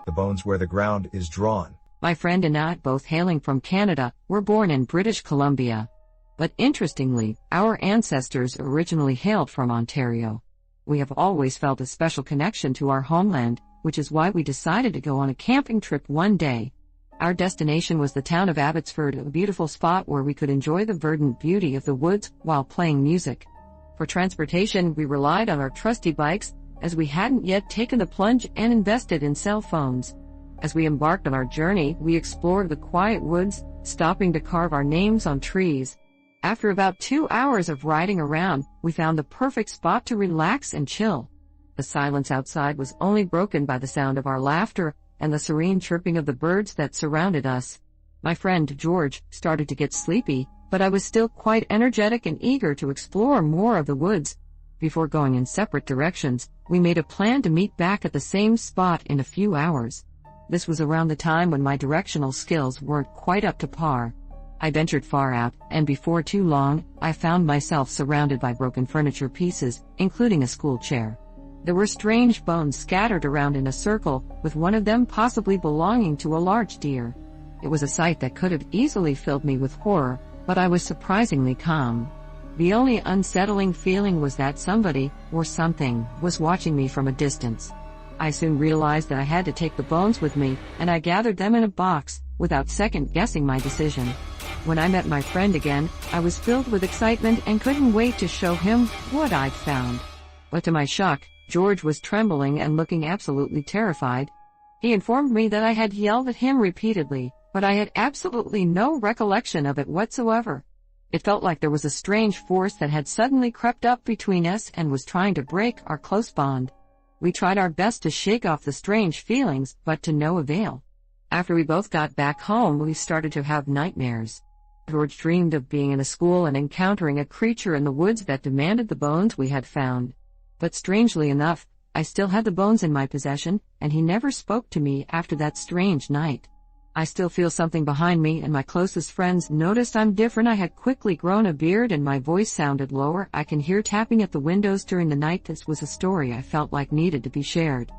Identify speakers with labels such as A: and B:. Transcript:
A: the bones where the ground is drawn.
B: My friend and I, both hailing from Canada, were born in British Columbia. But interestingly, our ancestors originally hailed from Ontario. We have always felt a special connection to our homeland, which is why we decided to go on a camping trip one day. Our destination was the town of Abbotsford, a beautiful spot where we could enjoy the verdant beauty of the woods while playing music. For transportation, we relied on our trusty bikes, as we hadn't yet taken the plunge and invested in cell phones. As we embarked on our journey, we explored the quiet woods, stopping to carve our names on trees. After about 2 hours of riding around, we found the perfect spot to relax and chill. The silence outside was only broken by the sound of our laughter and the serene chirping of the birds that surrounded us. My friend George started to get sleepy, but I was still quite energetic and eager to explore more of the woods. Before going in separate directions, we made a plan to meet back at the same spot in a few hours. This was around the time when my directional skills weren't quite up to par. I ventured far out, and before too long, I found myself surrounded by broken furniture pieces, including a school chair. There were strange bones scattered around in a circle, with one of them possibly belonging to a large deer. It was a sight that could have easily filled me with horror, but I was surprisingly calm. The only unsettling feeling was that somebody, or something, was watching me from a distance. I soon realized that I had to take the bones with me, and I gathered them in a box, without second-guessing my decision. When I met my friend again, I was filled with excitement and couldn't wait to show him what I'd found. But to my shock, George was trembling and looking absolutely terrified. He informed me that I had yelled at him repeatedly, but I had absolutely no recollection of it whatsoever. It felt like there was a strange force that had suddenly crept up between us and was trying to break our close bond. We tried our best to shake off the strange feelings, but to no avail. After we both got back home, we started to have nightmares. George dreamed of being in a school and encountering a creature in the woods that demanded the bones we had found. But strangely enough, I still had the bones in my possession, and he never spoke to me after that strange night. I still feel something behind me, and my closest friends noticed I'm different. I had quickly grown a beard and my voice sounded lower. I can hear tapping at the windows during the night. This was a story I felt like needed to be shared.